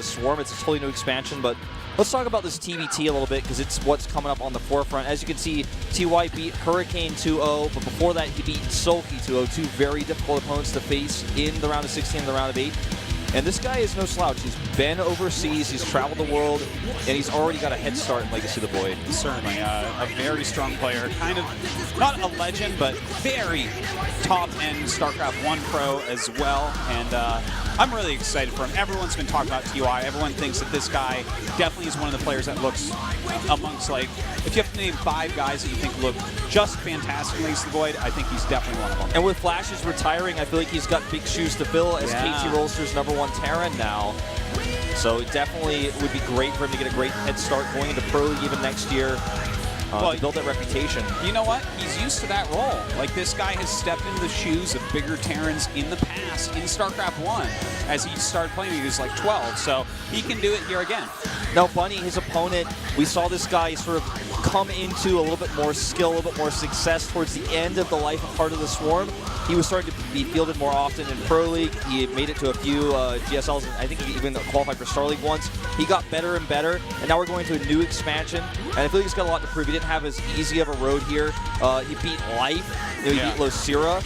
the Swarm. It's a totally new expansion, but let's talk about this TBT a little bit because it's what's coming up on the forefront. As you can see, TY beat Hurricane 2-0, but before that he beat Sulky 2-0, two very difficult opponents to face in the round of 16 and the round of 8. And this guy is no slouch. He's been overseas, he's traveled the world, and he's already got a head start in Legacy of the Void. Certainly, a very strong player. Kind of, not a legend, but very top-end StarCraft 1 pro as well. And I'm really excited for him. Everyone's been talking about TY. Everyone thinks that this guy definitely is one of the players that looks amongst, like, if you have to name 5 guys that you think look just fantastic in Legacy of the Void, I think he's definitely one of them. And with Flash's retiring, I feel like he's got big shoes to fill as KT Rolster's #1 Terran now. So it definitely would be great for him to get a great head start going into Pro League even next year. To build that reputation. You know what? He's used to that role. Like, this guy has stepped into the shoes of bigger Terrans in the past in StarCraft 1. As he started playing, he was like 12, so he can do it here again. Now, Bunny, his opponent, we saw this guy sort of come into a little bit more skill, a little bit more success towards the end of the life of Heart of the Swarm. He was starting to be fielded more often in Pro League. He made it to a few GSLs, and I think he even qualified for Star League once. He got better and better, and now we're going to a new expansion, and I feel like he's got a lot to prove. He didn't have as easy of a road here. He beat Life, he beat Losira,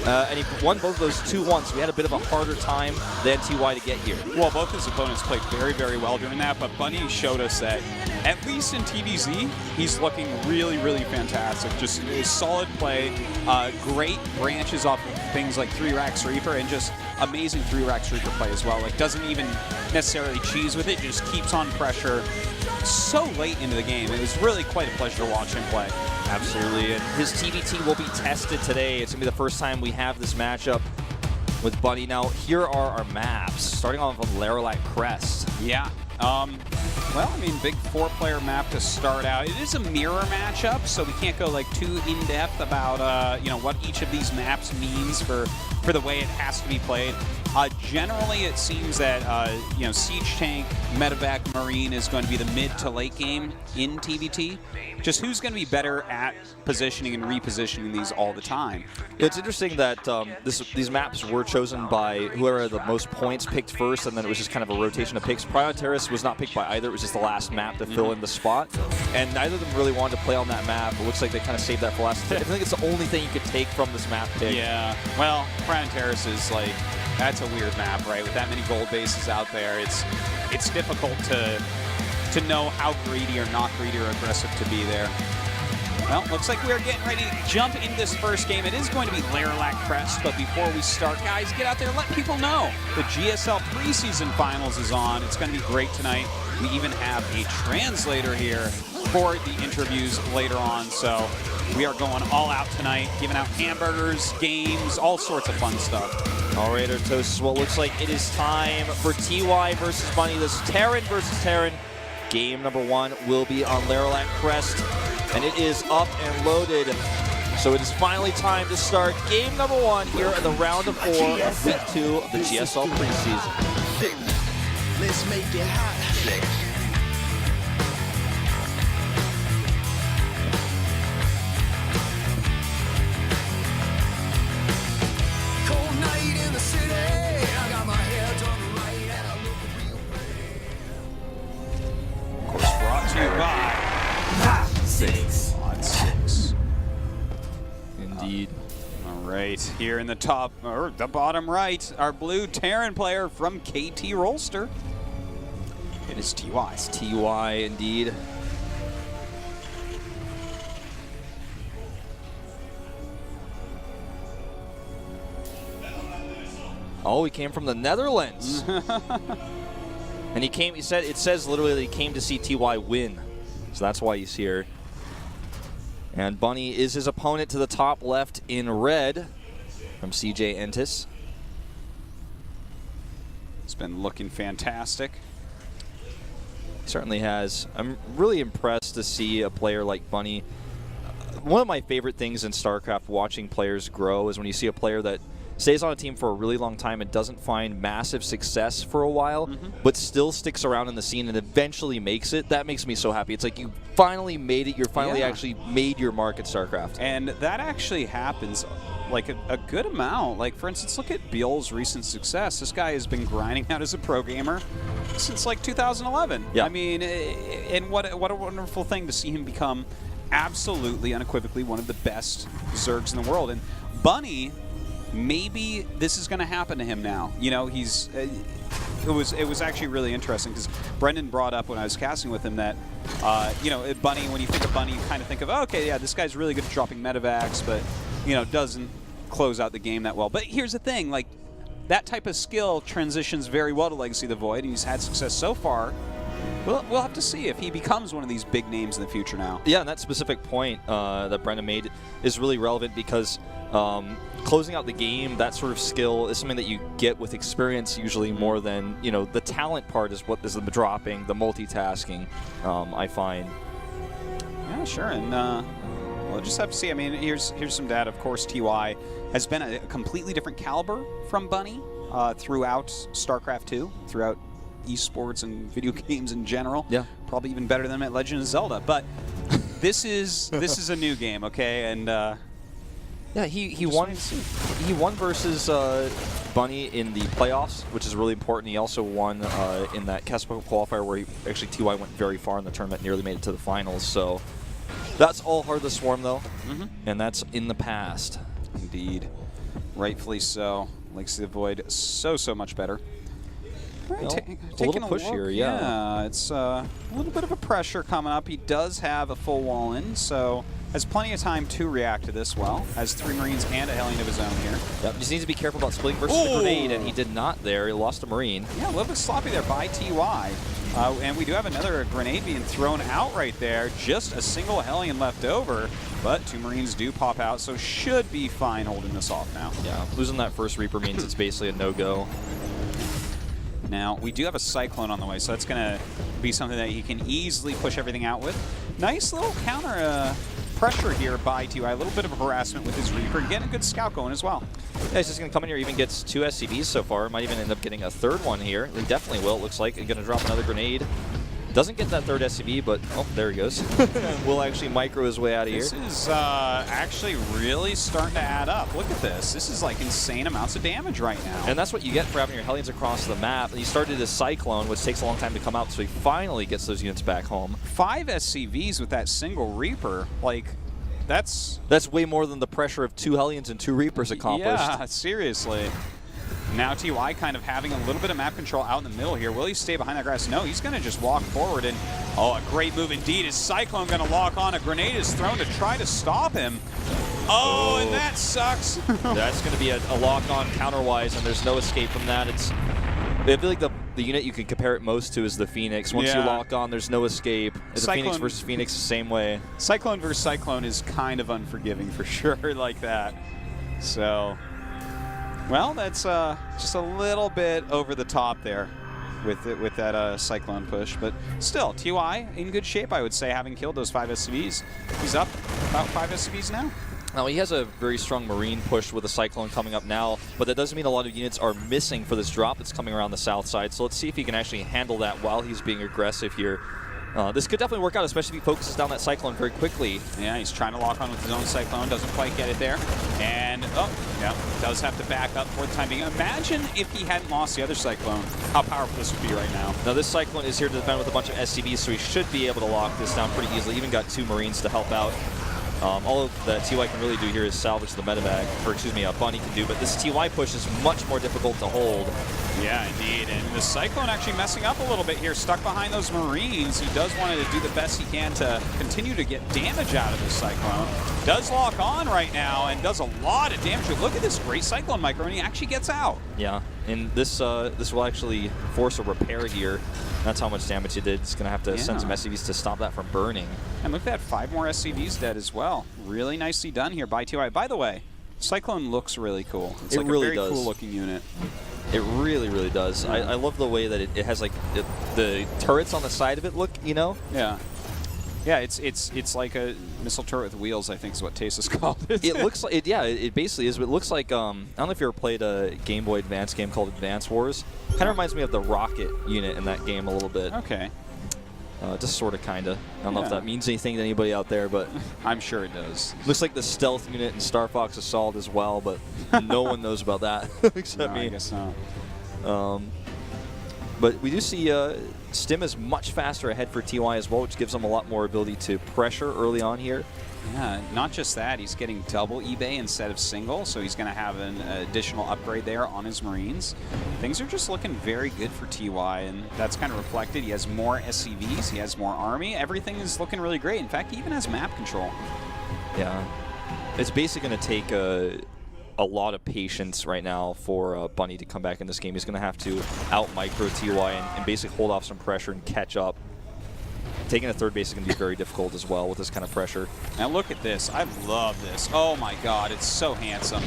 and he won both of those 2-1, so we had a bit of a harder time than TY to get here. Well, both his opponents played very, very well during that, but Bunny showed us that, at least in TVZ, he's looking really, really fantastic. Just a solid play, great branches off of things like 3-Rack Reaper, and just amazing 3-Rack Reaper play as well. Like, doesn't even necessarily cheese with it, just keeps on pressure so late into the game. It was really quite a pleasure to watch him play. Absolutely, and his TBT will be tested today. It's going to be the first time we have this matchup with Bunny. Now, here are our maps, starting off on Laralac Crest. Yeah. Well, I mean, big 4-player map to start out. It is a mirror matchup, so we can't go like too in-depth about you know, what each of these maps means for the way it has to be played. Generally, it seems that you know, Siege Tank, Medevac, Marine is going to be the mid to late game in TBT. Just who's going to be better at positioning and repositioning these all the time. It's interesting that these maps were chosen by whoever had the most points picked first, and then it was just kind of a rotation of picks. Prion Terrace was not picked by either. It was just the last map to fill in the spot, and neither of them really wanted to play on that map. It looks like they kind of saved that for last. I think it's the only thing you could take from this map pick. Yeah, well, Prion Terrace is like, that's a weird map, right? With that many gold bases out there, it's difficult to know how greedy or not greedy or aggressive to be there. Well, looks like we're getting ready to jump into this first game. It is going to be Laralac Crest, but before we start, guys, get out there and let people know. The GSL preseason finals is on. It's going to be great tonight. We even have a translator here for the interviews later on, so we are going all out tonight, giving out hamburgers, games, all sorts of fun stuff. All right, Artosis, well, it looks like it is time for TY versus Bunny. This is Terran versus Terran. Game number 1 will be on Laralac Crest, and it is up and loaded. So it is finally time to start game number 1 here in the round of 4 of Week 2 of the GSL preseason. Let's make it hot. Cold night in the city. I got my hair done right and I look real great. Of course, brought to you by Hot 6. Hot 6. Indeed. All right, here in the top, or the bottom right, our blue Terran player from KT Rolster. It is TY. It's TY, indeed. Oh, he came from the Netherlands. And he said, it says literally that he came to see TY win. So that's why he's here. And Bunny is his opponent to the top left in red from CJ Entis. It's been looking fantastic. Certainly has. I'm really impressed to see a player like Bunny. One of my favorite things in StarCraft watching players grow is when you see a player that stays on a team for a really long time and doesn't find massive success for a while, but still sticks around in the scene and eventually makes it. That makes me so happy. It's like you finally made it. You're finally actually made your mark at StarCraft. And that actually happens like a good amount. Like, for instance, look at Beal's recent success. This guy has been grinding out as a pro gamer since like 2011. Yeah. I mean, and what a wonderful thing to see him become absolutely, unequivocally one of the best Zergs in the world. And Bunny, maybe this is going to happen to him now. You know, he's it was actually really interesting because Brendan brought up when I was casting with him that you know, Bunny, when you think of Bunny, you kind of think of, oh, okay, yeah, this guy's really good at dropping medevacs, but you know, doesn't close out the game that well. But here's the thing, like, that type of skill transitions very well to Legacy of the Void, and he's had success so far. We'll have to see if he becomes one of these big names in the future now. Yeah, and that specific point that Brendan made is really relevant because closing out the game, that sort of skill is something that you get with experience usually more than, you know, the talent part is what is the dropping, the multitasking, I find. Yeah, sure, and we'll just have to see. I mean, here's some data. Of course, TY has been a completely different caliber from Bunny throughout StarCraft 2, throughout esports and video games in general. Yeah. Probably even better than him at Legend of Zelda. But this is a new game, okay? And yeah, he won versus Bunny in the playoffs, which is really important. He also won in that Casper qualifier where actually TY went very far in the tournament, nearly made it to the finals. So that's all Heart of the Swarm, though, and that's in the past. Indeed. Rightfully so. Legacy of the Void, so much better. Right, Well, taking a little push look, here, yeah. It's a little bit of a pressure coming up. He does have a full wall in, so has plenty of time to react to this well. Has 3 Marines and a Hellion of his own here. Yep, just needs to be careful about splitting versus the grenade, and he did not there. He lost a Marine. Yeah, a little bit sloppy there by TY. And we do have another grenade being thrown out right there. Just a single Hellion left over, but 2 Marines do pop out, so should be fine holding this off now. Yeah, losing that first Reaper means it's basically a no-go. Now, we do have a Cyclone on the way, so that's going to be something that he can easily push everything out with. Nice little counter pressure here by TY. A little bit of harassment with his Reaper. Getting a good scout going as well. Yeah, he's just going to come in here, even gets 2 SCVs so far. Might even end up getting a third one here. He definitely will, it looks like. He's going to drop another grenade. Doesn't get that third SCV, but, oh, there he goes. Will actually micro his way out of here. This is actually really starting to add up. Look at this. This is like insane amounts of damage right now. And that's what you get for having your Hellions across the map. He started his Cyclone, which takes a long time to come out, so he finally gets those units back home. 5 SCVs with that single Reaper, like, that's way more than the pressure of 2 Hellions and 2 Reapers accomplished. Yeah, seriously. Now TY kind of having a little bit of map control out in the middle here. Will he stay behind that grass? No, he's going to just walk forward. And, oh, a great move indeed. Is Cyclone going to lock on? A grenade is thrown to try to stop him. Oh, and that sucks. That's going to be a lock-on counter-wise, and there's no escape from that. I feel like the unit you can compare it most to is the Phoenix. Once you lock on, there's no escape. The Phoenix versus Phoenix the same way. Cyclone versus Cyclone is kind of unforgiving for sure like that. So, well, that's just a little bit over the top there with that Cyclone push. But still, TY in good shape, I would say, having killed those 5 SCVs. He's up about 5 SCVs now. Now, he has a very strong Marine push with a Cyclone coming up now, but that doesn't mean a lot of units are missing for this drop that's coming around the south side. So let's see if he can actually handle that while he's being aggressive here. This could definitely work out, especially if he focuses down that Cyclone very quickly. Yeah, he's trying to lock on with his own Cyclone, doesn't quite get it there. And, oh, yeah, does have to back up for the time being. Imagine if he hadn't lost the other Cyclone, how powerful this would be right now. Now, this Cyclone is here to defend with a bunch of SCVs, so he should be able to lock this down pretty easily. Even got 2 Marines to help out. All that TY can really do here is salvage the medevac, or excuse me, Bunny can do, but this TY push is much more difficult to hold. Yeah, indeed, and the Cyclone actually messing up a little bit here, stuck behind those Marines. He does want to do the best he can to continue to get damage out of this Cyclone. Does lock on right now and does a lot of damage. Look at this great Cyclone micro, and he actually gets out. Yeah, and this will actually force a repair here. That's how much damage he did. It's going to have to send some SCVs to stop that from burning. And look at that, 5 more SCVs dead as well. Really nicely done here by TY. By the way, Cyclone looks really cool. It's like really a very cool looking unit. It really, really does. Yeah. I love the way that it has like the turrets on the side of it look, you know? Yeah. Yeah, it's like a missile turret with wheels, I think is what Tace has called it. It looks like, it basically is. But it looks like, I don't know if you ever played a Game Boy Advance game called Advance Wars. Kind of reminds me of the rocket unit in that game a little bit. Okay. Just sort of, kind of. I don't know if that means anything to anybody out there, but... I'm sure it does. Looks like the stealth unit in Star Fox Assault as well, but no one knows about that except me. I guess not. But we do see Stim is much faster ahead for TY as well, which gives him a lot more ability to pressure early on here. Yeah, not just that, he's getting double eBay instead of single, so he's going to have an additional upgrade there on his Marines. Things are just looking very good for TY, and that's kind of reflected. He has more SCVs, he has more army, everything is looking really great. In fact, he even has map control. Yeah. It's basically going to take a lot of patience right now for Bunny to come back in this game. He's going to have to out-micro TY and basically hold off some pressure and catch up. Taking a third base is going to be very difficult as well with this kind of pressure. Now look at this. I love this. Oh my god, it's so handsome.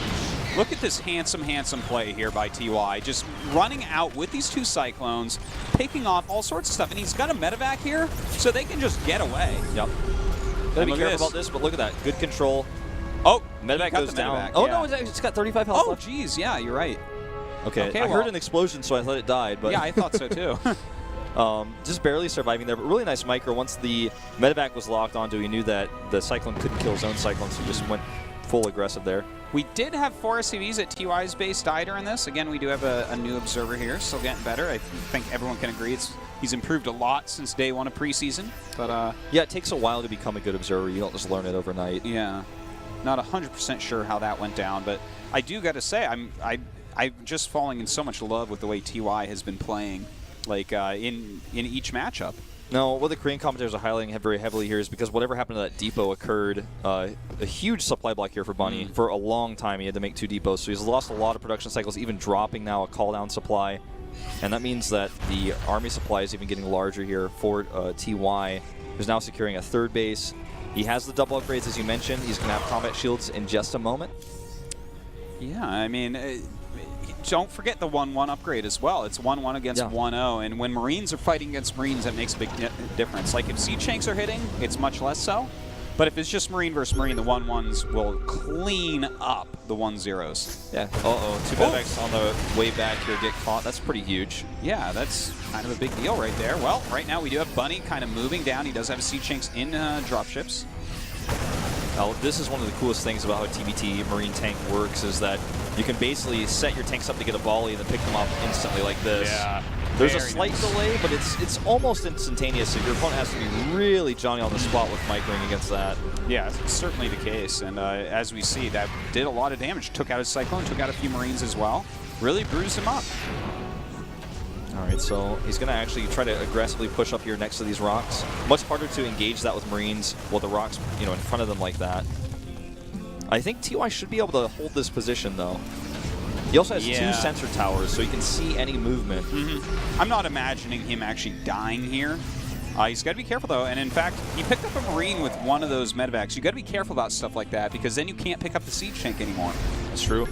Look at this handsome, handsome play here by TY. Just running out with these two Cyclones, picking off all sorts of stuff. And he's got a medevac here, so they can just get away. Yep. Gotta be careful about this, but look at that. Good control. Oh, medevac goes down. Medevac, oh, yeah. no, it's got 35 health left. Oh, geez, yeah, you're right. Okay, I heard an explosion, so I thought it died. But yeah, I thought so too. just barely surviving there, but really nice micro. Once the medevac was locked onto, he knew that the Cyclone couldn't kill his own Cyclone, so he just went full aggressive there. We did have 4 SCVs at TY's base die during this. Again, we do have a new observer here, still getting better. I think everyone can agree he's improved a lot since day 1 of preseason. But yeah, it takes a while to become a good observer. You don't just learn it overnight. Yeah, not 100% sure how that went down, but I do got to say I'm just falling in so much love with the way TY has been playing, like in each matchup. No, what the Korean commentators are highlighting very heavily here is because whatever happened to that depot occurred, a huge supply block here for Bunny. For a long time, he had to make 2 depots, so he's lost a lot of production cycles, even dropping now a call-down supply. And that means that the army supply is even getting larger here for TY, who's now securing a 3rd base. He has the double upgrades, as you mentioned. He's going to have combat shields in just a moment. Yeah, I mean, don't forget the 1-1 upgrade as well. It's 1-1 against 1-0, and when Marines are fighting against Marines, that makes a big difference. Like if siege tanks are hitting, it's much less so. But if it's just Marine versus Marine, the 1-1s will clean up the 1-0s. Yeah. Uh-oh. 2 medevacs on the way back here get caught. That's pretty huge. Yeah, that's kind of a big deal right there. Well, right now we do have Bunny kind of moving down. He does have siege tanks in dropships. Now, this is one of the coolest things about how TBT Marine Tank works is that you can basically set your tanks up to get a volley and then pick them up instantly like this. Yeah. There's a slight delay, but it's almost instantaneous, so your opponent has to be really Johnny on the spot with microing against that. Yeah, it's certainly the case, and as we see, that did a lot of damage. Took out his Cyclone, took out a few Marines as well. Really bruised him up. All right, so he's going to actually try to aggressively push up here next to these rocks. Much harder to engage that with Marines while the rocks, in front of them like that. I think TY should be able to hold this position, though. He also has 2 sensor towers, so he can see any movement. I'm not imagining him actually dying here. He's got to be careful, though. And in fact, he picked up a Marine with one of those medevacs. You got to be careful about stuff like that because then you can't pick up the siege tank anymore. That's true.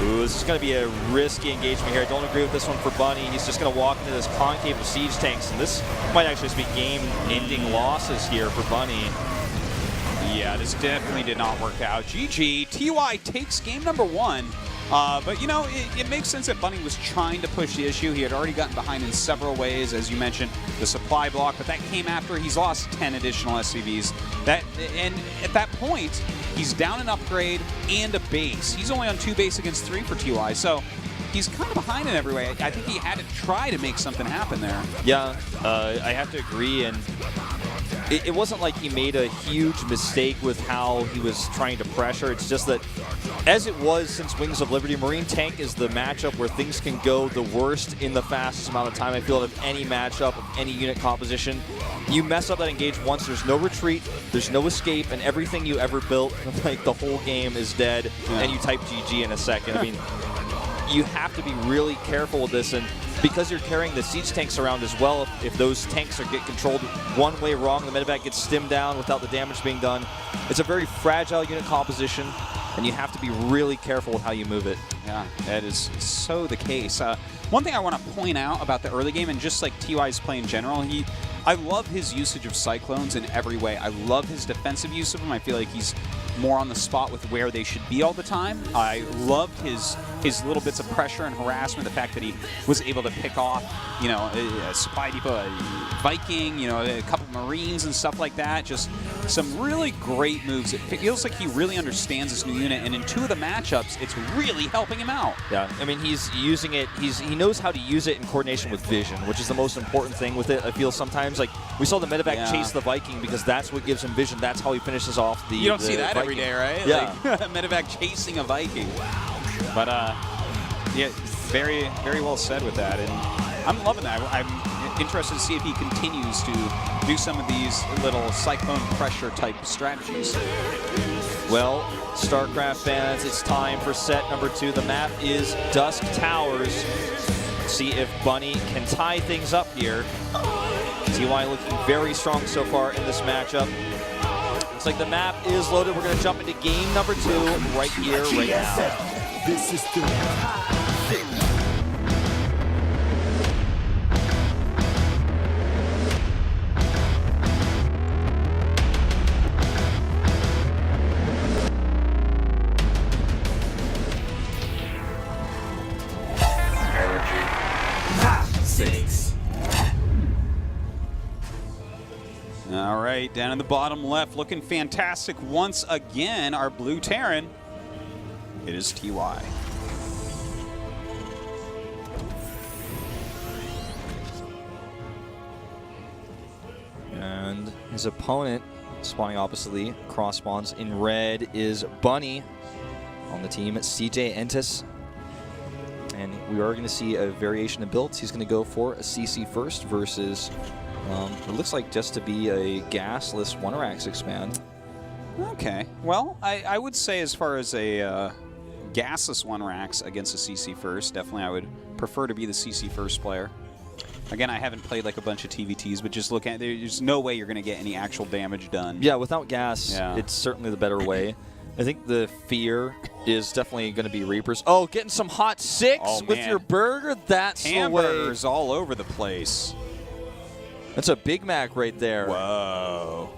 Ooh, this is going to be a risky engagement here. I don't agree with this one for Bunny. He's just going to walk into this concave of siege tanks, and this might actually just be game-ending losses here for Bunny. Yeah, this definitely did not work out. GG. TY takes game number 1. But, it makes sense that Bunny was trying to push the issue. He had already gotten behind in several ways, as you mentioned, the supply block, but that came after he's lost 10 additional SCVs. And at that point, he's down an upgrade and a base. He's only on 2 base against 3 for TY, so he's kind of behind in every way. I think he had to try to make something happen there. Yeah, I have to agree, and it wasn't like he made a huge mistake with how he was trying to pressure. It's just that, as it was since Wings of Liberty, Marine Tank is the matchup where things can go the worst in the fastest amount of time. I feel out of any matchup, of any unit composition. You mess up that engage once, there's no retreat, there's no escape, and everything you ever built, like the whole game is dead, and you type GG in a second. I mean, you have to be really careful with this, and because you're carrying the siege tanks around as well, if those tanks get controlled one way wrong, the medevac gets stimmed down without the damage being done. It's a very fragile unit composition, and you have to be really careful with how you move it. Yeah, that is so the case. One thing I want to point out about the early game, and just like TY's play in general, I love his usage of Cyclones in every way. I love his defensive use of them. I feel like he's more on the spot with where they should be all the time. I loved his his little bits of pressure and harassment, the fact that he was able to pick off, you know, a supply depot, a Viking, you know, a couple Marines and stuff like that. Just some really great moves. It feels like he really understands this new unit, and in 2 of the matchups, it's really helping him out. Yeah, I mean, he's using it. He knows how to use it in coordination with vision, which is the most important thing with it. I feel sometimes, like, we saw the medevac chase the Viking because that's what gives him vision. That's how he finishes off the You don't see that Viking. every day, right? Yeah. Like, medevac chasing a Viking. But, yeah, very, very well said with that. And I'm loving that. I'm interested to see if he continues to do some of these little cyclone pressure type strategies. Well, StarCraft fans, it's time for set number 2. The map is Dusk Towers. See if Bunny can tie things up here. TY looking very strong so far in this matchup. Looks like the map is loaded. We're going to jump into game number 2 right here, right now. This is the All right, down in the bottom left, looking fantastic once again, our blue Terran. It is TY. And his opponent, spawning oppositely, cross spawns in red, is Bunny on the team, CJ Entis. And we are going to see a variation of builds. He's going to go for a CC first versus, it looks like just to be a gasless One-Rax expand. Okay, well, I would say as far as a gasless One-Rax against a CC first, definitely I would prefer to be the CC first player. Again, I haven't played like a bunch of TVTs, but just look at there's no way you're going to get any actual damage done. Yeah, without gas, it's certainly the better way. I think the fear is definitely going to be Reapers. Oh, getting some hot 6 with your burger. That's the way. Hamburgers all over the place. That's a Big Mac right there. Whoa.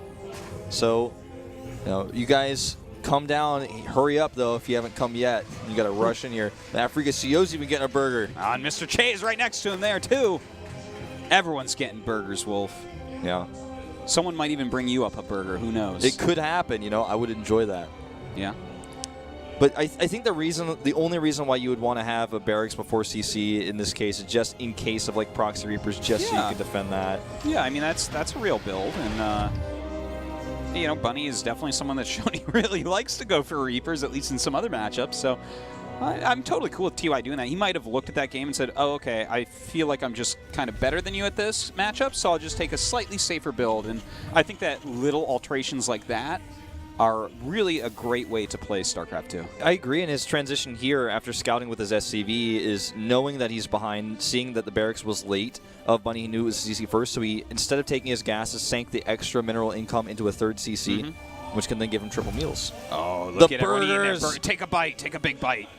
So, you guys come down. Hurry up, though, if you haven't come yet. You got to rush in here. Africa CO's even getting a burger. And Mr. Che is right next to him there, too. Everyone's getting burgers, Wolf. Yeah. Someone might even bring you up a burger. Who knows? It could happen. I would enjoy that. Yeah. But I think the only reason why you would want to have a barracks before CC in this case is just in case of like proxy Reapers, just so you can defend that. Yeah, I mean that's a real build, and Bunny is definitely someone that's shown he really likes to go for Reapers, at least in some other matchups. So I'm totally cool with TY doing that. He might have looked at that game and said, "Oh, okay, I feel like I'm just kind of better than you at this matchup, so I'll just take a slightly safer build." And I think that little alterations like that are really a great way to play StarCraft 2. I agree, and his transition here after scouting with his SCV is knowing that he's behind, seeing that the barracks was late of Bunny. He knew it was CC first, so he, instead of taking his gases, sank the extra mineral income into a third CC, which can then give him triple meals. Oh, look at burgers. everyone eating that. Take a bite. Take a big bite.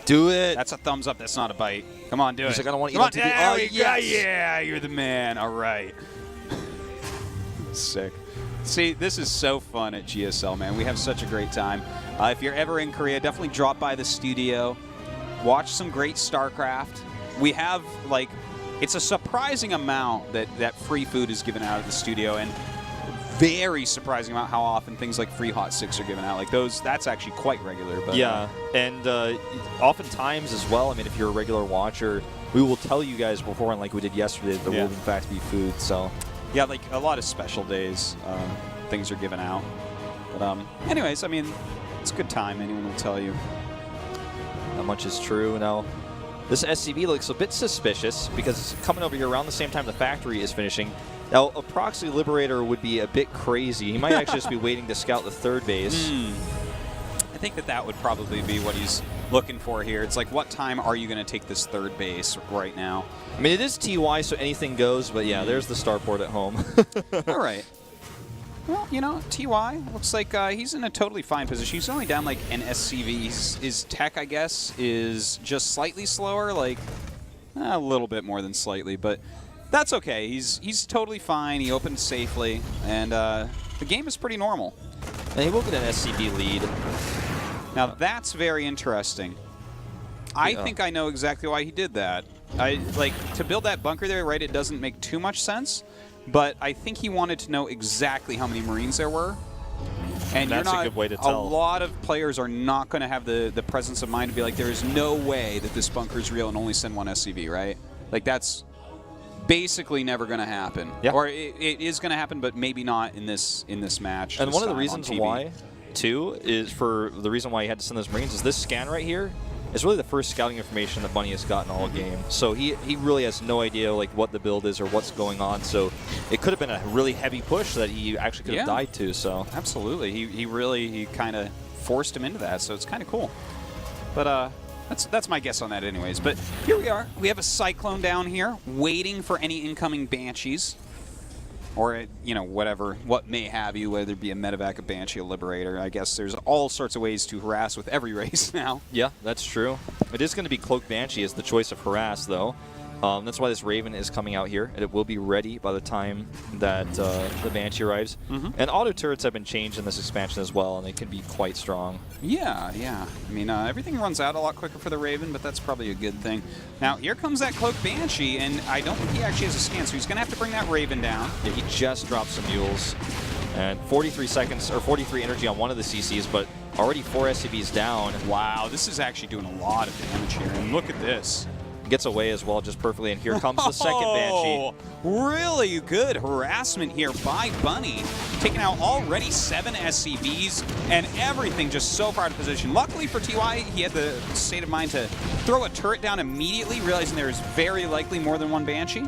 Do it. That's a thumbs up. That's not a bite. Come on, do it. He's like, I don't want to eat on TV. Oh, yes. Yeah, you're the man. All right. Sick. See, this is so fun at GSL, man. We have such a great time. If you're ever in Korea, definitely drop by the studio. Watch some great StarCraft. We have, like, it's a surprising amount that free food is given out of the studio, and very surprising amount how often things like free Hot 6 are given out. Like those, that's actually quite regular. But, yeah, and oftentimes as well, I mean, if you're a regular watcher, we will tell you guys beforehand, like we did yesterday, that there will in fact be food, so... Yeah, like a lot of special days, things are given out. But anyways, I mean, it's a good time. Anyone will tell you. Not much is true. Now, this SCV looks a bit suspicious because it's coming over here around the same time the factory is finishing. Now, a proxy liberator would be a bit crazy. He might actually just be waiting to scout the third base. I think that would probably be what he's looking for here. It's like, what time are you going to take this third base right now? I mean, it is TY, so anything goes, but yeah, there's the starport at home. All right. Well, TY looks like he's in a totally fine position. He's only down like an SCV. His tech, I guess, is just slightly slower, like a little bit more than slightly, but that's okay. He's totally fine. He opened safely, and the game is pretty normal. And he will get an SCV lead. Now, that's very interesting. I think I know exactly why he did that. To build that bunker there, right, it doesn't make too much sense, but I think he wanted to know exactly how many Marines there were. And that's a good way to tell. A lot of players are not going to have the presence of mind to be like, there is no way that this bunker is real and only send one SCV, right? Like, that's basically never going to happen. Yeah. Or it is going to happen, but maybe not in this match. And this one of the time on reasons TV. why, too, is for the reason why he had to send those Marines is this scan right here is really the first scouting information that Bunny has gotten all game. So he really has no idea like what the build is or what's going on. So it could have been a really heavy push that he actually could have died to. So absolutely, he kind of forced him into that. So it's kind of cool. But that's my guess on that, anyways. But here we are. We have a Cyclone down here, waiting for any incoming Banshees. Or, you know, what may have you, whether it be a Medevac, a Banshee, a Liberator. I guess there's all sorts of ways to harass with every race now. yeah, that's true. It is going to be Cloak Banshee as the choice of harass, though. That's why this Raven is coming out here, and it will be ready by the time that the Banshee arrives. And auto turrets have been changed in this expansion as well, and they can be quite strong. Yeah. I mean, everything runs out a lot quicker for the Raven, but that's probably a good thing. Now, here comes that Cloak Banshee, and I don't think he actually has a scan, so he's going to have to bring that Raven down. Yeah, he just dropped some mules. And 43 seconds, or 43 energy on one of the CCs, but already 4 SCVs down. Wow, this is actually doing a lot of damage here, and look at this. Gets away as well just perfectly, and here comes the second Banshee. Really good harassment here by Bunny, taking out already 7 SCVs, and everything just so far out of position. Luckily for TY, he had the state of mind to throw a turret down immediately, realizing there is very likely more than one Banshee.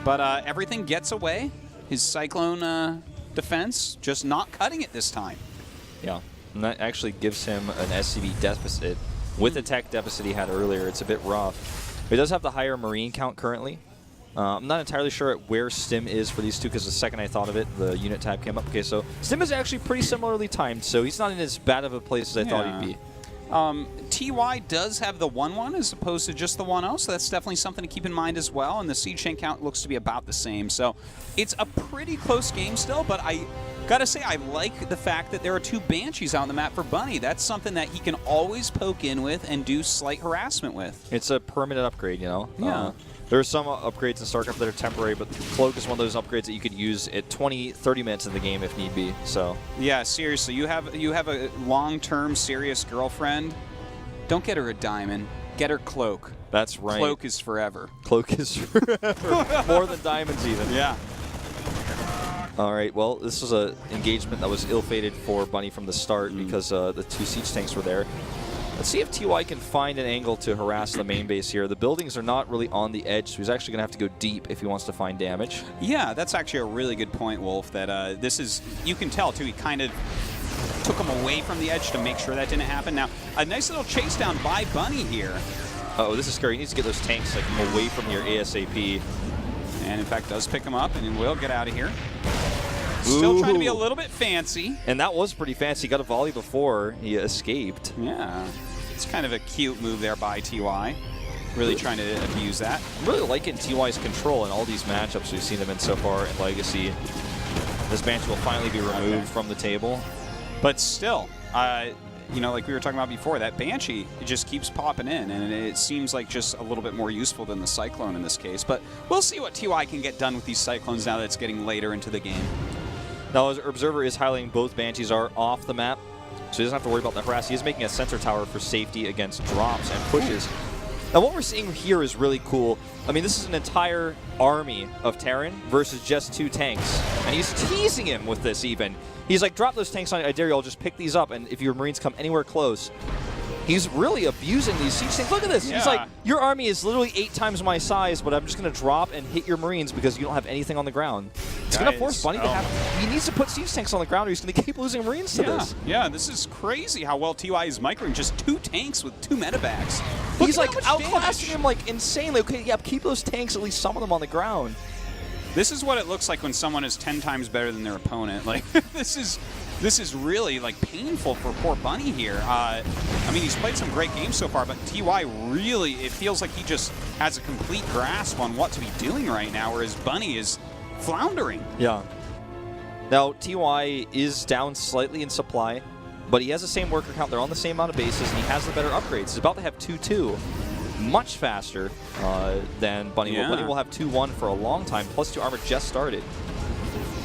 But everything gets away. His Cyclone defense just not cutting it this time. Yeah, and that actually gives him an SCV deficit. With the tech deficit he had earlier, it's a bit rough. He does have the higher Marine count currently. I'm not entirely sure where Stim is for these two, because the second I thought of it, the unit tab came up. Okay, so Stim is actually pretty similarly timed, so he's not in as bad of a place as I thought he'd be. TY does have the 1-1 as opposed to just the 1-0, so that's definitely something to keep in mind as well. And the siege tank count looks to be about the same. So it's a pretty close game still, but I gotta say, I like the fact that there are 2 Banshees out on the map for Bunny. That's something that he can always poke in with and do slight harassment with. It's a permanent upgrade, you know? Yeah. There are some upgrades in StarCraft that are temporary, but Cloak is one of those upgrades that you could use at 20, 30 minutes in the game if need be. So yeah, seriously, you have a long-term serious girlfriend, don't get her a diamond, get her Cloak. that's right. Cloak is forever. Cloak is forever. More than diamonds even. Yeah. All right, well, this was an engagement that was ill-fated for Bunny from the start because the 2 siege tanks were there. Let's see if TY can find an angle to harass the main base here. The buildings are not really on the edge, so he's actually going to have to go deep if he wants to find damage. Yeah, that's actually a really good point, Wolf, that this is, you can tell, too, he kind of took him away from the edge to make sure that didn't happen. Now, a nice little chase down by Bunny here. Uh-oh, this is scary. He needs to get those tanks like away from here ASAP. And, in fact, does pick him up, and he will get out of here. Still trying to be a little bit fancy. And that was pretty fancy. He got a volley before he escaped. Yeah. It's kind of a cute move there by TY. Really trying to abuse that. I'm really liking TY's control in all these matchups we've seen him in so far in Legacy. This Banshee will finally be removed from the table. But still, you know, like we were talking about before, that Banshee, it just keeps popping in, and it seems like just a little bit more useful than the Cyclone in this case. But we'll see what TY can get done with these Cyclones now that it's getting later into the game. Now, as Observer is highlighting, both Banshees are off the map, so he doesn't have to worry about the harass. He is making a sensor tower for safety against drops and pushes. Now, what we're seeing here is really cool. I mean, this is an entire army of Terran versus just 2 tanks, and he's teasing him with this even. He's like, drop those tanks on it. I dare you, I'll just pick these up, and if your Marines come anywhere close, he's really abusing these siege tanks. Look at this. Yeah. He's like, your army is literally 8 times my size, but I'm just going to drop and hit your Marines because you don't have anything on the ground. It's going to force Bunny to have... He needs to put siege tanks on the ground or he's going to keep losing Marines to this. Yeah, this is crazy how well TY is microing just 2 tanks with 2 medevacs. He's like outclassing him like insanely. Okay, yeah, keep those tanks, at least some of them on the ground. This is what it looks like when someone is 10 times better than their opponent. Like, this is really, like, painful for poor Bunny here. I mean, he's played some great games so far, but TY really, it feels like he just has a complete grasp on what to be doing right now, whereas Bunny is floundering. Yeah. Now, TY is down slightly in supply. but he has the same worker count. They're on the same amount of bases, and he has the better upgrades. He's about to have 2-2. Much faster than Bunny will. Bunny will have 2-1 for a long time. Plus 2 armor just started.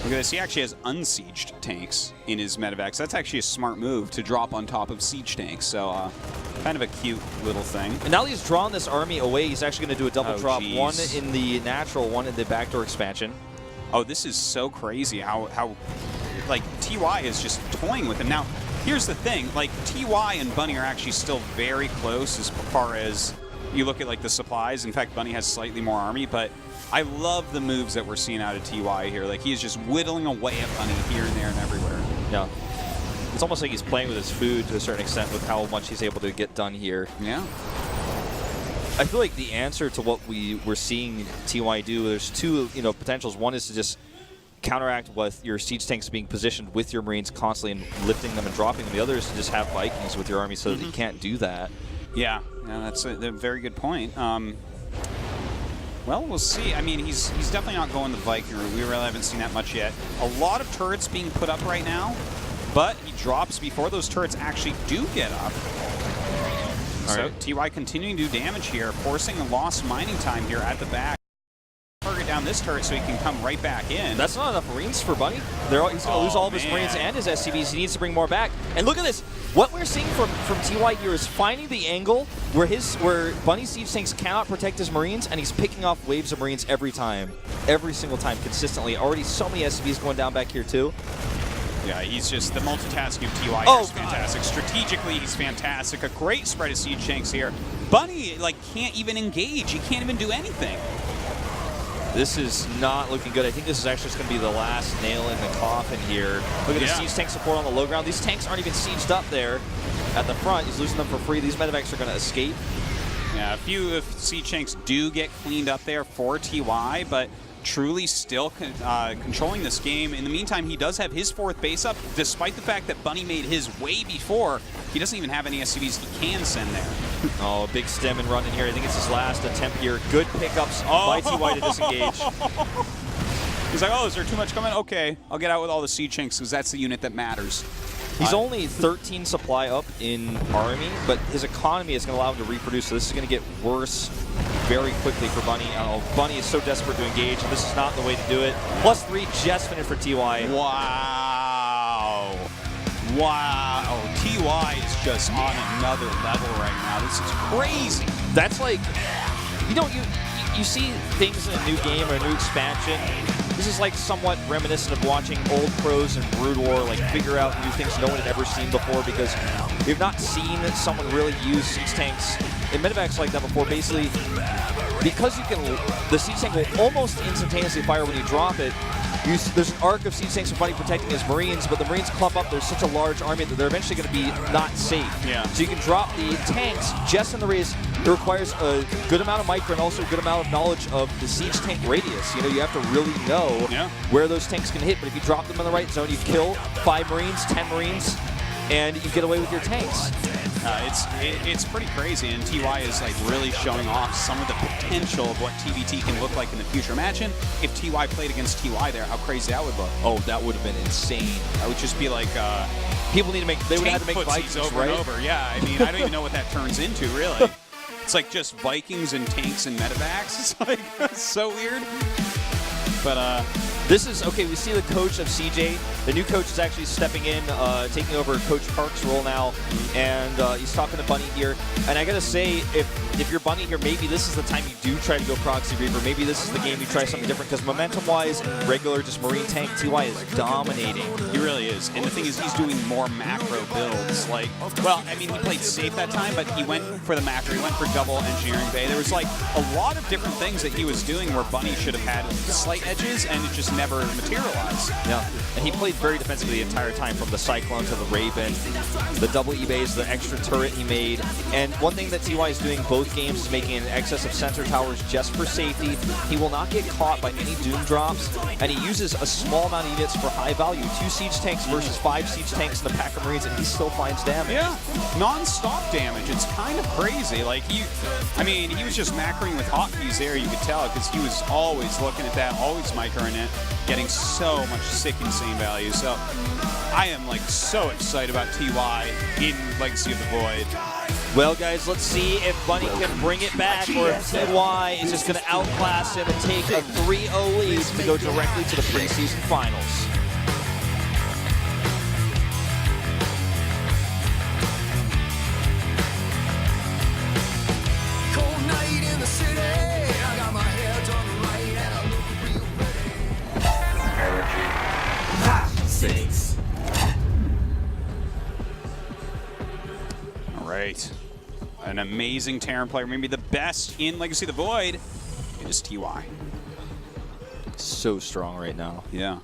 Look at this. He actually has unsieged tanks in his medevacs. That's actually a smart move to drop on top of siege tanks. So kind of a cute little thing. And now that he's drawn this army away, he's actually going to do a double drop. Geez. One in the natural, one in the backdoor expansion. Oh, this is so crazy how like TY is just toying with him. Now, here's the thing. Like TY and Bunny are actually still very close as far as you look at like the supplies. In fact, Bunny has slightly more army, but I love the moves that we're seeing out of TY here. Like, he is just whittling away at Bunny here and there and everywhere. Yeah. It's almost like he's playing with his food to a certain extent with how much he's able to get done here. Yeah. I feel like the answer to what we're seeing TY do, there's two potentials. One is to just counteract with your siege tanks being positioned with your Marines constantly and lifting them and dropping them. The other is to just have Vikings with your army so that you can't do that. Yeah, that's a very good point. Well, we'll see. I mean, he's definitely not going the Viking route. We really haven't seen that much yet. A lot of turrets being put up right now, but he drops before those turrets actually do get up. So TY continuing to do damage here, forcing a lost mining time here at the back. Target down this turret so he can come right back in. That's not enough Marines for Bunny. He's going to lose all of his Marines and his SCVs. He needs to bring more back. And look at this. What we're seeing from TY here is finding the angle where Bunny's siege tanks cannot protect his Marines, and he's picking off waves of Marines every time. Every single time, consistently. Already so many SCVs going down back here, too. Yeah, he's just the multitasking of TY here is fantastic. Strategically, he's fantastic. A great spread of siege tanks here. Bunny, like, can't even engage. He can't even do anything. This is not looking good. I think this is actually just going to be the last nail in the coffin here. Look at the siege tank support on the low ground. These tanks aren't even sieged up there at the front. He's losing them for free. These medevacs are going to escape. Yeah, a few of siege tanks do get cleaned up there for TY, but truly still controlling this game. In the meantime, he does have his 4th base up, despite the fact that Bunny made his way before. He doesn't even have any SCVs he can send there. Oh, big stem and run in here. I think it's his last attempt here. Good pickups by TY to disengage. He's like, oh, is there too much coming? Okay, I'll get out with all the siege tanks because that's the unit that matters. He's only 13 supply up in army, but his economy is going to allow him to reproduce, so this is going to get worse very quickly for Bunny. Bunny is so desperate to engage, and this is not the way to do it. +3 just finished for TY. Wow. Wow. TY is just on another level right now. This is crazy. That's like, you see things in a new game or a new expansion. This is like somewhat reminiscent of watching old pros in Brood War, like figure out new things no one had ever seen before, because we've not seen someone really use siege tanks in medevacs like that before. Basically, because the siege tank will almost instantaneously fire when you drop it. There's an arc of siege tanks and Bunny protecting his Marines, but the Marines clump up. There's such a large army that they're eventually going to be not safe. Yeah. So you can drop the tanks just in the radius. It requires a good amount of micro and also a good amount of knowledge of the siege tank radius. You have to really know where those tanks can hit. But if you drop them in the right zone, you kill 5 Marines, 10 Marines, and you get away with your tanks. It's pretty crazy, and TY is like really showing off some of the potential of what TVT can look like in the future. Imagine if TY played against TY there, how crazy that would look. Oh, that would have been insane. That would just be like people need to make. They would have to make Vikings over and over. Yeah, I mean, I don't even know what that turns into really. It's like just Vikings and tanks and medevacs. It's like that's so weird. But this is okay. We see the coach of CJ. The new coach is actually stepping in, taking over Coach Park's role now, and he's talking to Bunny here. And I gotta say, if you're Bunny here, maybe this is the time you do try to go Proxy Reaper. Maybe this is the game you try something different, because momentum-wise, regular just Marine tank, TY is dominating. He really is. And the thing is, he's doing more macro builds. Like, well, I mean, he played safe that time, but he went for the macro. He went for double engineering bay. There was like a lot of different things that he was doing where Bunny should have had slight edges, and it just never materialized. Yeah, and he played very defensively the entire time, from the Cyclone to the Raven, the double E-bays, the extra turret he made. And one thing that TY is doing both both games. He's making in excess of sensor towers just for safety. He will not get caught by any Doom drops, and he uses a small amount of units for high value. 2 siege tanks versus 5 siege tanks in the pack of Marines, and he still finds damage. Yeah, non-stop damage. It's kind of crazy. Like, he was just macroing with hotkeys there, you could tell, because he was always looking at that, always microing it, getting so much sick insane value. So I am like so excited about TY in Legacy of the Void. Well, guys, let's see if Bunny can bring it back, or if TY is just going to outclass him and take a 3-0 lead to go directly to the preseason finals. Cold night in the city. I got my hair done right and I look real pretty. Hot 6. All right. An amazing Terran player, maybe the best in Legacy of the Void. It is TY. So strong right now. Yeah.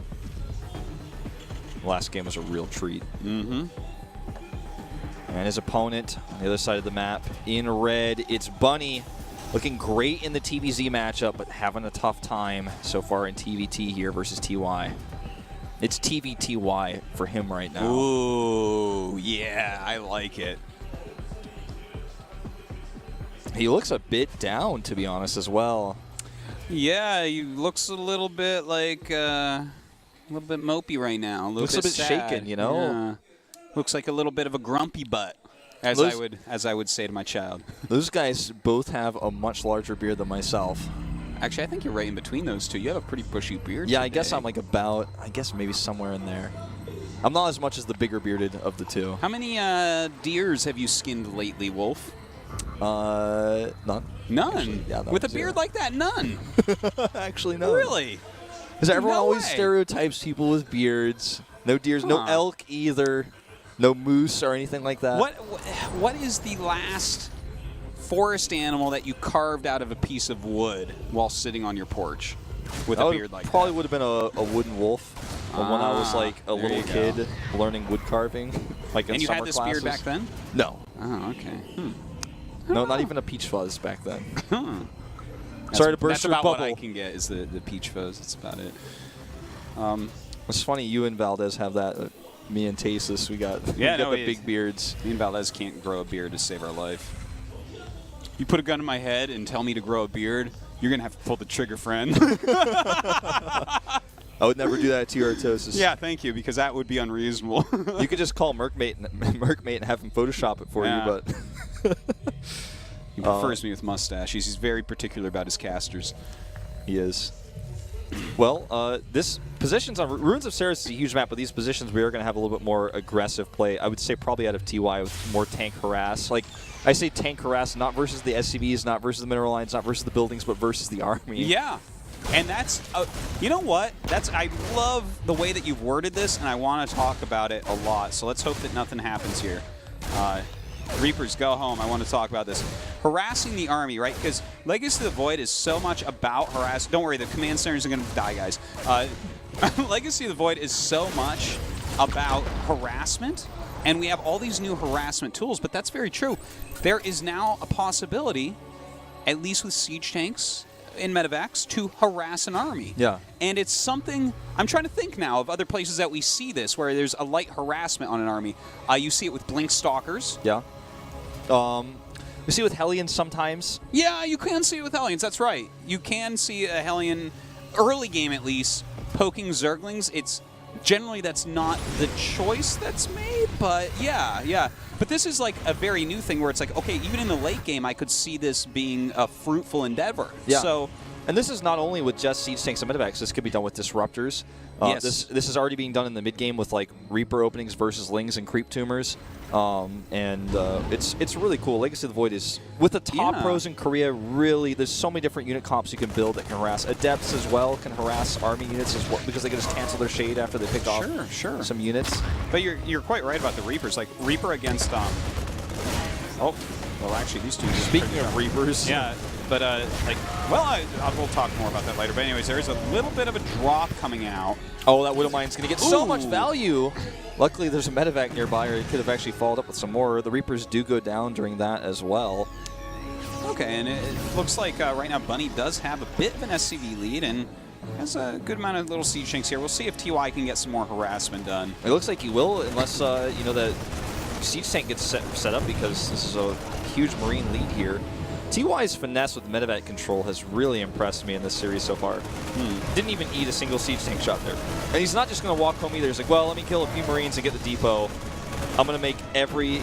Last game was a real treat. Mm-hmm. And his opponent on the other side of the map, in red, it's Bunny. Looking great in the TVZ matchup, but having a tough time so far in TVT here versus TY. It's TVTY for him right now. Ooh, yeah, I like it. He looks a bit down, to be honest, as well. Yeah, he looks a little bit like a little bit mopey right now. Looks a bit sad. shaken, you know? Yeah. Looks like a little bit of a grumpy butt, as I would say to my child. Those guys both have a much larger beard than myself. Actually, I think you're right in between those two. You have a pretty bushy beard. Yeah, today. I guess I'm like maybe somewhere in there. I'm not as much as the bigger bearded of the two. How many deers have you skinned lately, Wolf? None. None. Yeah, no, with a zero. beard like that, none. Actually, no. Really? Because everyone No always way. stereotypes people with beards. No deers, no Huh. elk either. No moose or anything like that. What is the last forest animal that you carved out of a piece of wood while sitting on your porch with That a would- beard like probably that? would have been a wooden wolf. When I was like a there little you go. kid learning wood carving, like in And you summer had this classes. beard back then? No, Oh, okay. no, not even a peach fuzz back then. That's- Sorry to burst That's your about what I bubble. can get is the peach fuzz. That's about it. It's funny you and Valdez have that. Me and Tasis, we got the big beards. Me and Valdez can't grow a beard to save our life. You put a gun in my head and tell me to grow a beard, you're going to have to pull the trigger, friend. I would never do that to your Artosis. Yeah, thank you, because that would be unreasonable. You could just call Merkmate and have him Photoshop it for Yeah. you, but He prefers me with mustaches. He's very particular about his casters. he is. Well, this positions on Ruins of Ceres is a huge map, but these positions we are going to have a little bit more aggressive play. I would say probably out of TY with more tank harass. Like, I say tank harass not versus the SCVs, not versus the mineral lines, not versus the buildings, but versus the army. Yeah. And that's, you know what? I love the way that you've worded this, and I want to talk about it a lot. So let's hope that nothing happens here. Reapers, go home. I want to talk about this. Harassing the army, right? Because Legacy of the Void is so much about harass. Don't worry, the command centers are going to die, guys. Legacy of the Void is so much about harassment, and we have all these new harassment tools, but that's very true. There is now a possibility, at least with siege tanks in Medivacs, to harass an army. Yeah. And it's something, I'm trying to think now of other places that we see this, where there's a light harassment on an army. You see it with Blink Stalkers. Yeah. We see it with Hellions sometimes. Yeah, you can see it with Hellions, that's right. You can see a Hellion, early game at least, poking Zerglings. It's generally that's not the choice that's made, but yeah. But this is like a very new thing where it's like, okay, even in the late game, I could see this being a fruitful endeavor. Yeah. So, And this is not only with just siege tanks and medevacs. This could be done with disruptors. Yes. This is already being done in the mid game with like Reaper openings versus Lings and Creep Tumors. It's really cool. Legacy of the Void is, with the top Yeah. pros in Korea, really, there's so many different unit comps you can build that can harass. Adepts as well can harass army units as well, because they can just cancel their shade after they pick off Sure. some units. But you're quite right about the Reapers. Like, Reaper against, oh, well, actually, these two just Speaking of Reapers, yeah, but we'll talk more about that later. But anyways, there is a little bit of a drop coming out. oh, that Widow Mine's going to get so much Ooh. value. Luckily, there's a medevac nearby, or it could have actually followed up with some more. The Reapers do go down during that as well. Okay, and it looks like right now Bunny does have a bit of an SCV lead and has a good amount of little siege shanks here. We'll see if TY can get some more harassment done. It looks like he will, unless, you know, the siege tank gets set up, because this is a huge Marine lead here. TY's finesse with medevac control has really impressed me in this series so far. Didn't even eat a single siege tank shot there. And he's not just going to walk home either. He's like, well, let me kill a few Marines and get the depot. I'm going to make every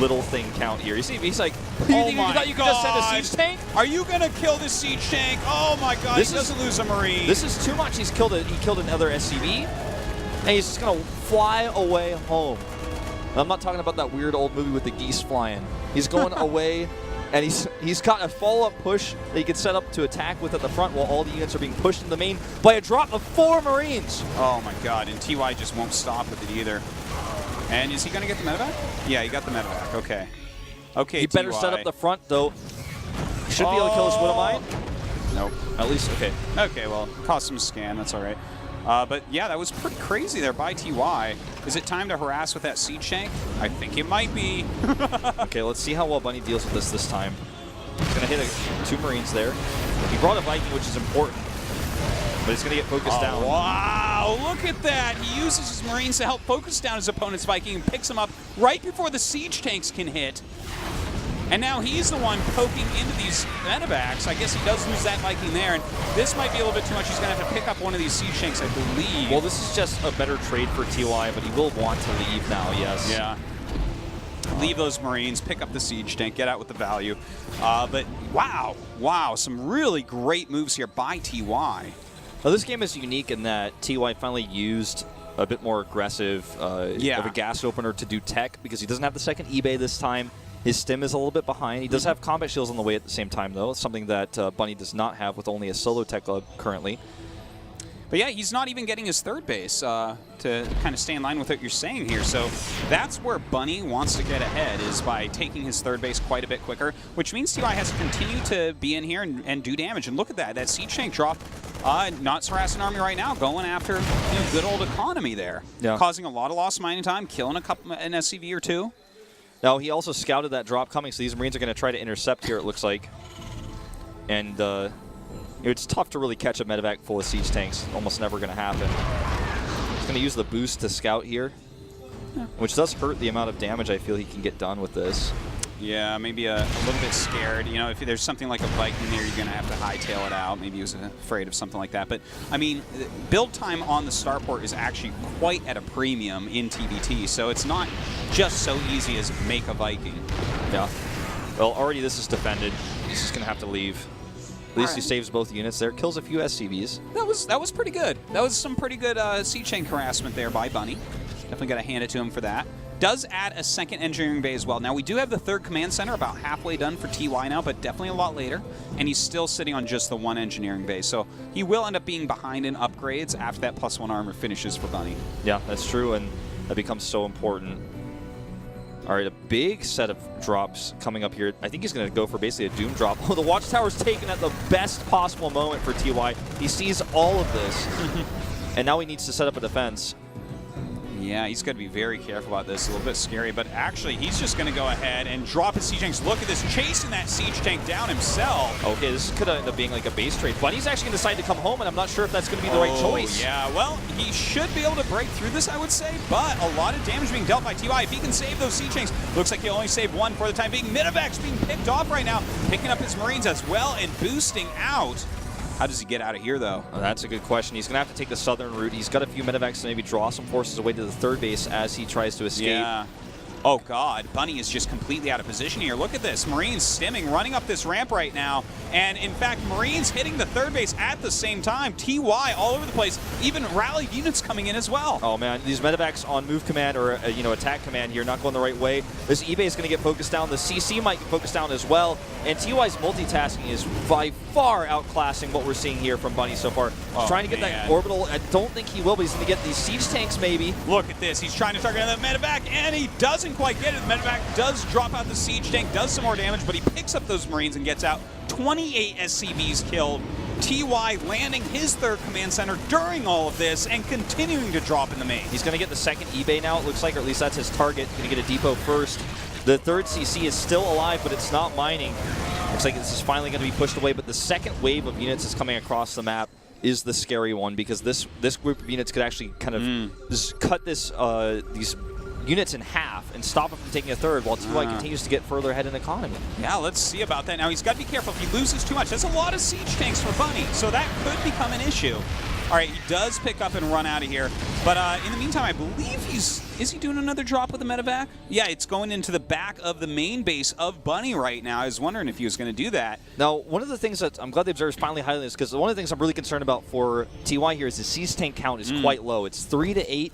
little thing count here. You see, he's like, you thought you could just send a siege tank? Are you going to kill this siege tank? Oh my god, he doesn't lose a Marine. This is too much. He killed another SCV, and he's just going to fly away home. And I'm not talking about that weird old movie with the geese flying. He's going away. And he's got a follow-up push that he can set up to attack with at the front while all the units are being pushed in the main by a drop of 4 Marines. Oh my god, and TY just won't stop with it either. And is he going to get the medevac? Yeah, he got the medevac. Okay. Okay, He better set up the front, though. Should be able to kill his Widow Mine. Nope. At least, okay. Okay, well, cost him a scan. That's all right. But yeah, that was pretty crazy there by TY. Is it time to harass with that siege tank? I think it might be. Okay, let's see how well Bunny deals with this time. He's going to hit 2 Marines there. He brought a Viking, which is important, but he's going to get focused down. Wow, look at that. He uses his Marines to help focus down his opponent's Viking and picks him up right before the siege tanks can hit. And now he's the one poking into these medevacs. I guess he does lose that Viking there, and this might be a little bit too much. He's going to have to pick up one of these siege tanks, I believe. Well, this is just a better trade for TY, but he will want to leave now, yes. Yeah. Leave those Marines, pick up the siege tank, get out with the value. But wow, some really great moves here by TY. Now, this game is unique in that TY finally used a bit more aggressive of a gas opener to do tech, because he doesn't have the second eBay this time. His stim is a little bit behind. He does have combat shields on the way at the same time, though, something that Bunny does not have with only a solo tech club currently. But yeah, he's not even getting his third base to kind of stay in line with what you're saying here. So that's where Bunny wants to get ahead, is by taking his third base quite a bit quicker, which means TY has to continue to be in here and do damage. And look at that siege tank drop. Not harassing army right now, going after good old economy there. Yeah. Causing a lot of lost mining time, killing an SCV or 2. Now, he also scouted that drop coming, so these Marines are going to try to intercept here, it looks like. And it's tough to really catch a medevac full of siege tanks. Almost never going to happen. He's going to use the boost to scout here, which does hurt the amount of damage I feel he can get done with this. Yeah, maybe a little bit scared. You know, if there's something like a Viking there, you're going to have to hightail it out. Maybe he was afraid of something like that. But, I mean, build time on the starport is actually quite at a premium in TBT, so it's not just so easy as make a Viking. Yeah. Well, already this is defended. He's just going to have to leave. At least he saves both units there. Kills a few SCVs. That was pretty good. That was some pretty good siege tank harassment there by Bunny. Definitely got to hand it to him for that. Does add a second engineering bay as well. Now, we do have the third command center about halfway done for TY now, but definitely a lot later. And he's still sitting on just the 1 engineering bay. So he will end up being behind in upgrades after that +1 armor finishes for Bunny. Yeah, that's true, and that becomes so important. All right, a big set of drops coming up here. I think he's going to go for basically a Doom drop. Oh, the Watchtower's taken at the best possible moment for TY. He sees all of this, and now he needs to set up a defense. Yeah, he's got to be very careful about this. A little bit scary, but actually, he's just going to go ahead and drop his siege tanks. Look at this, chasing that siege tank down himself. Okay, this could end up being like a base trade. Bunny's actually going to decide to come home, and I'm not sure if that's going to be the right choice. Yeah, well, he should be able to break through this, I would say, but a lot of damage being dealt by TY. If he can save those siege tanks, looks like he only saved 1 for the time being. Midevac's being picked off right now, picking up his Marines as well and boosting out. How does he get out of here, though? Well, that's a good question. He's going to have to take the southern route. He's got a few medevacs to maybe draw some forces away to the third base as he tries to escape. Yeah. Oh, God. Bunny is just completely out of position here. Look at this. Marines stimming, running up this ramp right now. And, in fact, Marines hitting the third base at the same time. TY all over the place. Even rallied units coming in as well. Oh, man. These medevacs on move command or, attack command here not going the right way. This eBay is going to get focused down. The CC might get focused down as well. And TY's multitasking is by far outclassing what we're seeing here from Bunny so far. He's trying to get that orbital. I don't think he will, but he's going to get these siege tanks maybe. Look at this. He's trying to target the medevac, and he doesn't quite get it. The medevac does drop out the siege tank, does some more damage, but he picks up those Marines and gets out. 28 SCVs killed. TY landing his third command center during all of this and continuing to drop in the main. He's going to get the second eBay now, it looks like, or at least that's his target. He's going to get a depot first. The third CC is still alive, but it's not mining. Looks like this is finally going to be pushed away, but the second wave of units is coming across the map is the scary one, because this group of units could actually kind of just cut this these units in half and stop him from taking a third while TY continues to get further ahead in economy. Yeah, let's see about that. Now, he's got to be careful. If he loses too much, that's a lot of siege tanks for Bunny, so that could become an issue. All right, he does pick up and run out of here. But in the meantime, I believe is he doing another drop with the medevac? Yeah, it's going into the back of the main base of Bunny right now. I was wondering if he was going to do that. Now, one of the things that I'm glad the Observer's finally highlighting this, because one of the things I'm really concerned about for TY here is the siege tank count is quite low. It's 3 to 8.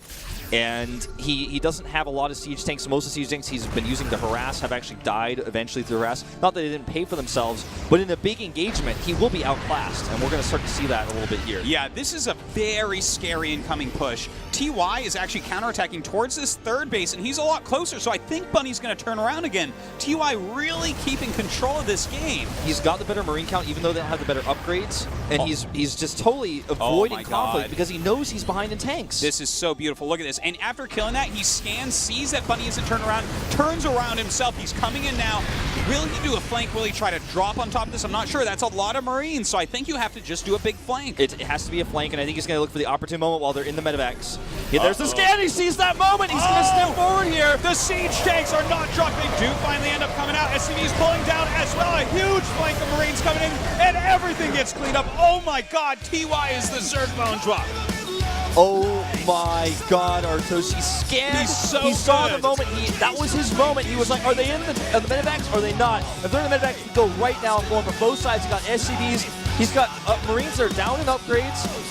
And he doesn't have a lot of siege tanks. Most of the siege tanks he's been using to harass have actually died eventually through harass. Not that they didn't pay for themselves, but in a big engagement, he will be outclassed, and we're going to start to see that a little bit here. Yeah, this is a very scary incoming push. TY is actually counterattacking towards this third base, and he's a lot closer, so I think Bunny's going to turn around again. TY really keeping control of this game. He's got the better Marine count, even though they don't have the better upgrades, and he's just totally avoiding conflict because he knows he's behind in tanks. This is so beautiful. Look at this. And after killing that, he scans, sees that Bunny isn't turned around, turns around himself. He's coming in now. Will he do a flank? Will he try to drop on top of this? I'm not sure. That's a lot of Marines, so I think you have to just do a big flank. It has to be a flank, and I think he's going to look for the opportune moment while they're in the medevacs. Yeah, there's the scan. He sees that moment. He's going to step forward here. The siege tanks are not dropping. They do finally end up coming out. SCV's pulling down as well. A huge flank of Marines coming in, and everything gets cleaned up. Oh my God, TY is the Zerg bone drop. Oh my God, Artos, he scanned. He saw the moment. That was his moment. He was like, are they in the medevacs or are they not? If they're in the medevacs, he go right now and going from both sides. He got SCVs. He's got Marines that are down in upgrades.